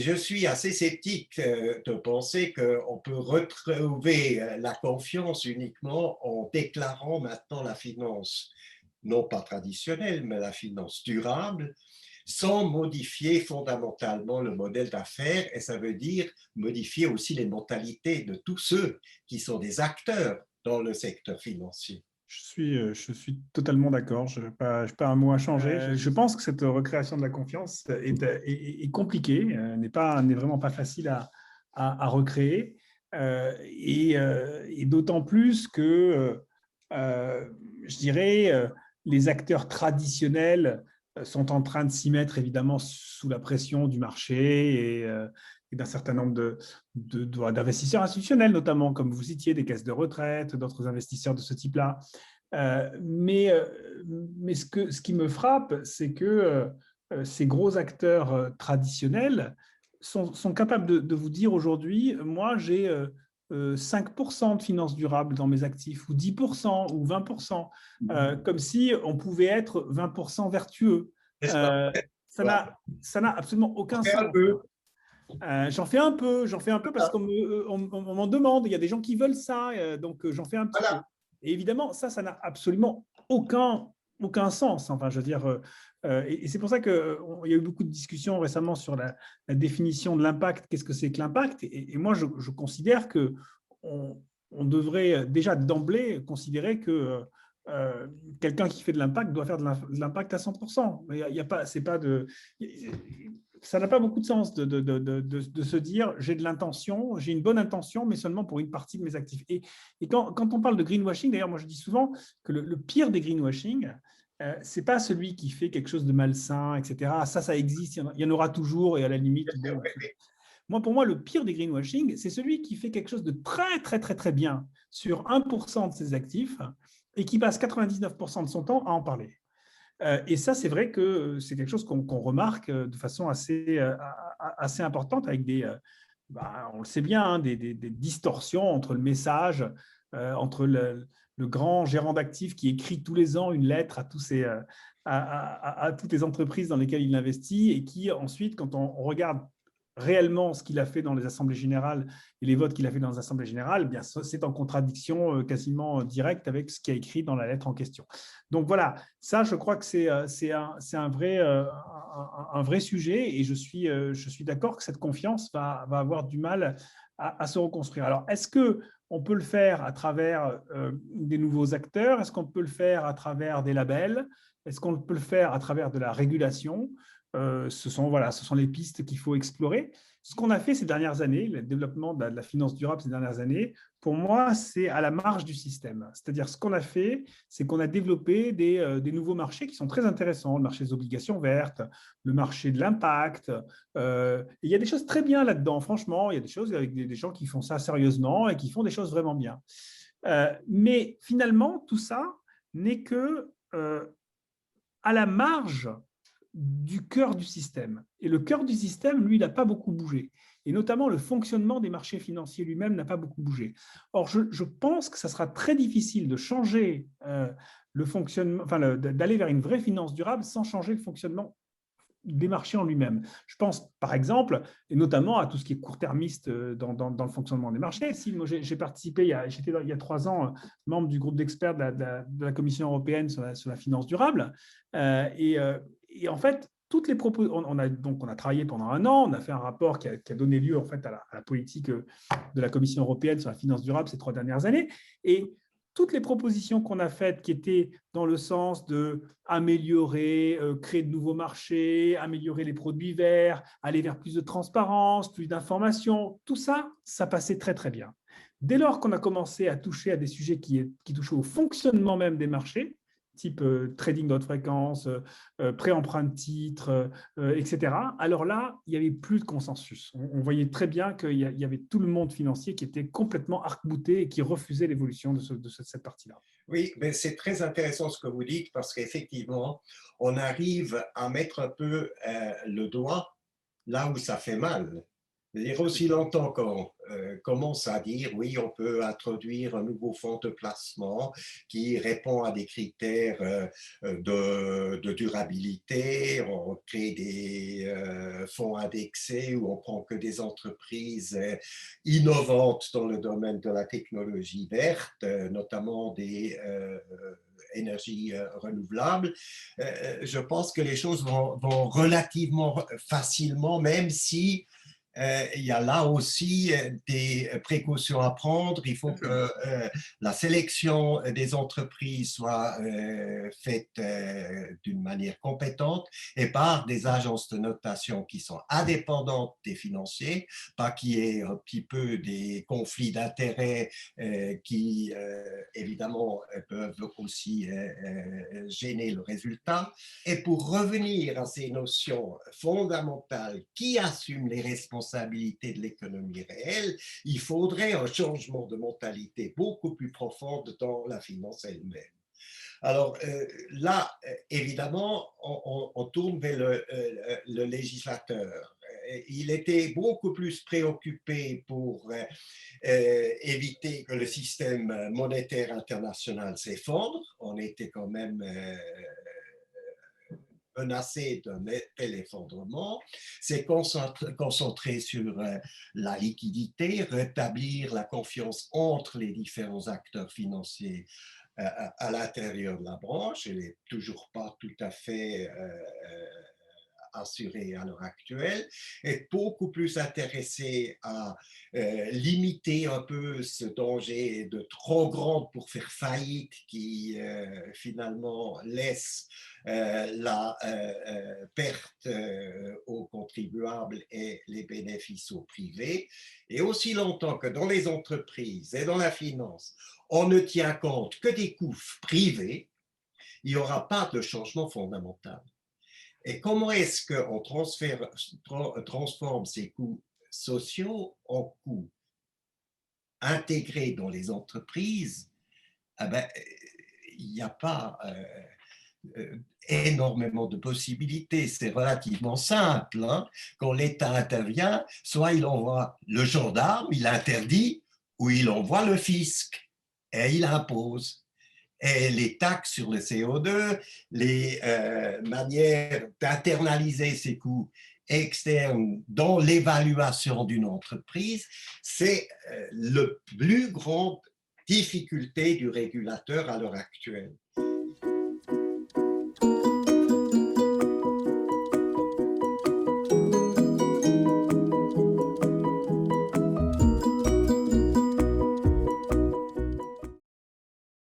Et je suis assez sceptique de penser qu'on peut retrouver la confiance uniquement en déclarant maintenant la finance, non pas traditionnelle, mais la finance durable, sans modifier fondamentalement le modèle d'affaires. Et ça veut dire modifier aussi les mentalités de tous ceux qui sont des acteurs dans le secteur financier. Je suis totalement d'accord. Je n'ai pas un mot à changer. Je pense que cette recréation de la confiance est compliquée, n'est vraiment pas facile à recréer. Et d'autant plus que, je dirais, les acteurs traditionnels sont en train de s'y mettre évidemment sous la pression du marché et d'un certain nombre d'investisseurs institutionnels, notamment, comme vous citiez, des caisses de retraite, d'autres investisseurs de ce type-là. Mais ce qui me frappe, c'est que ces gros acteurs traditionnels sont capables de vous dire aujourd'hui, moi, j'ai 5% de finances durables dans mes actifs, ou 10%, ou 20%, comme si on pouvait être 20% vertueux. N'est-ce pas? Euh, ça n'a absolument aucun Faire un sens. peu. J'en fais un peu parce qu'on m'en demande. Il y a des gens qui veulent ça, donc j'en fais un petit peu. Voilà. Et évidemment, ça n'a absolument aucun sens. Enfin, je veux dire, et c'est pour ça qu'il y a eu beaucoup de discussions récemment sur la définition de l'impact. Qu'est-ce que c'est que l'impact? Et moi, je considère que on devrait déjà d'emblée considérer que quelqu'un qui fait de l'impact doit faire de l'impact à 100%. Il y a pas, c'est pas de, ça n'a pas beaucoup de sens de se dire j'ai de l'intention, j'ai une bonne intention, mais seulement pour une partie de mes actifs. Et quand on parle de greenwashing, d'ailleurs, moi je dis souvent que le pire des greenwashing, c'est pas celui qui fait quelque chose de malsain, etc. Ça existe, il y en aura toujours, et à la limite, bon. Pour moi, le pire des greenwashing, c'est celui qui fait quelque chose de très, très, très, très bien sur 1% de ses actifs et qui passe 99% de son temps à en parler. Et ça, c'est vrai que c'est quelque chose qu'on remarque de façon assez importante avec on le sait bien, des distorsions entre le message, entre le grand gérant d'actifs qui écrit tous les ans une lettre à toutes les entreprises dans lesquelles il investit et qui ensuite, quand on regarde réellement ce qu'il a fait dans les assemblées générales et les votes qu'il a fait dans les assemblées générales, eh bien, c'est en contradiction quasiment directe avec ce qu'il a écrit dans la lettre en question. Donc voilà, ça, je crois que c'est un vrai sujet et je suis d'accord que cette confiance va avoir du mal à se reconstruire. Alors, est-ce qu'on peut le faire à travers des nouveaux acteurs? Est-ce qu'on peut le faire à travers des labels? Est-ce qu'on peut le faire à travers de la régulation? Ce sont les pistes qu'il faut explorer. Ce qu'on a fait ces dernières années, le développement de la finance durable ces dernières années, pour moi, c'est à la marge du système. C'est-à-dire, ce qu'on a fait, c'est qu'on a développé des nouveaux marchés qui sont très intéressants, le marché des obligations vertes, le marché de l'impact. Il y a des choses très bien là-dedans, franchement. Il y a des choses avec des gens qui font ça sérieusement et qui font des choses vraiment bien. Mais finalement, tout ça n'est que à la marge du cœur du système. Et le cœur du système, lui, il n'a pas beaucoup bougé. Et notamment, le fonctionnement des marchés financiers lui-même n'a pas beaucoup bougé. Or, je pense que ça sera très difficile de changer le fonctionnement, d'aller vers une vraie finance durable sans changer le fonctionnement des marchés en lui-même. Je pense, par exemple, et notamment à tout ce qui est court-termiste dans le fonctionnement des marchés. Si moi, j'ai participé, j'étais il y a 3 ans membre du groupe d'experts de la Commission européenne sur la finance durable. Et en fait, toutes les propos, on a travaillé pendant 1 an, on a fait un rapport qui a donné lieu en fait à la politique de la Commission européenne sur la finance durable ces 3 dernières années. Et toutes les propositions qu'on a faites qui étaient dans le sens d'améliorer, créer de nouveaux marchés, améliorer les produits verts, aller vers plus de transparence, plus d'information, tout ça, ça passait très, très bien. Dès lors qu'on a commencé à toucher à des sujets qui touchaient au fonctionnement même des marchés, type trading de haute fréquence, pré-emprunt de titres, etc. Alors là, il n'y avait plus de consensus. On voyait très bien qu'il y avait tout le monde financier qui était complètement arc-bouté et qui refusait l'évolution de cette partie-là. Oui, mais c'est très intéressant ce que vous dites parce qu'effectivement, on arrive à mettre un peu le doigt là où ça fait mal. C'est-à-dire aussi longtemps qu'on commence à dire oui, on peut introduire un nouveau fonds de placement qui répond à des critères de durabilité, on crée des fonds indexés où on prend que des entreprises innovantes dans le domaine de la technologie verte, notamment des énergies renouvelables. Je pense que les choses vont relativement facilement, même si il y a là aussi des précautions à prendre. Il faut que la sélection des entreprises soit faite d'une manière compétente et par des agences de notation qui sont indépendantes des financiers, pas qu'il y ait un petit peu des conflits d'intérêts qui, évidemment, peuvent aussi gêner le résultat. Et pour revenir à ces notions fondamentales qui assument les responsabilités de l'économie réelle, il faudrait un changement de mentalité beaucoup plus profonde dans la finance elle-même. Alors là, évidemment, on tourne vers le législateur. Il était beaucoup plus préoccupé pour éviter que le système monétaire international s'effondre. On était quand même menacé d'un tel effondrement, c'est concentrer sur la liquidité, rétablir la confiance entre les différents acteurs financiers à l'intérieur de la branche. Elle n'est toujours pas tout à fait assurée à l'heure actuelle, est beaucoup plus intéressé à limiter un peu ce danger de trop grande pour faire faillite qui finalement laisse la perte aux contribuables et les bénéfices aux privés. Et aussi longtemps que dans les entreprises et dans la finance, on ne tient compte que des coûts privés, il n'y aura pas de changement fondamental. Et comment est-ce qu'on transforme ces coûts sociaux en coûts intégrés dans les entreprises? Eh ben, il n'y a pas énormément de possibilités. C'est relativement simple. Hein? Quand l'État intervient, soit il envoie le gendarme, il interdit, ou il envoie le fisc et il impose. Et les taxes sur le CO2, les manières d'internaliser ces coûts externes dans l'évaluation d'une entreprise, c'est le plus grande difficulté du régulateur à l'heure actuelle.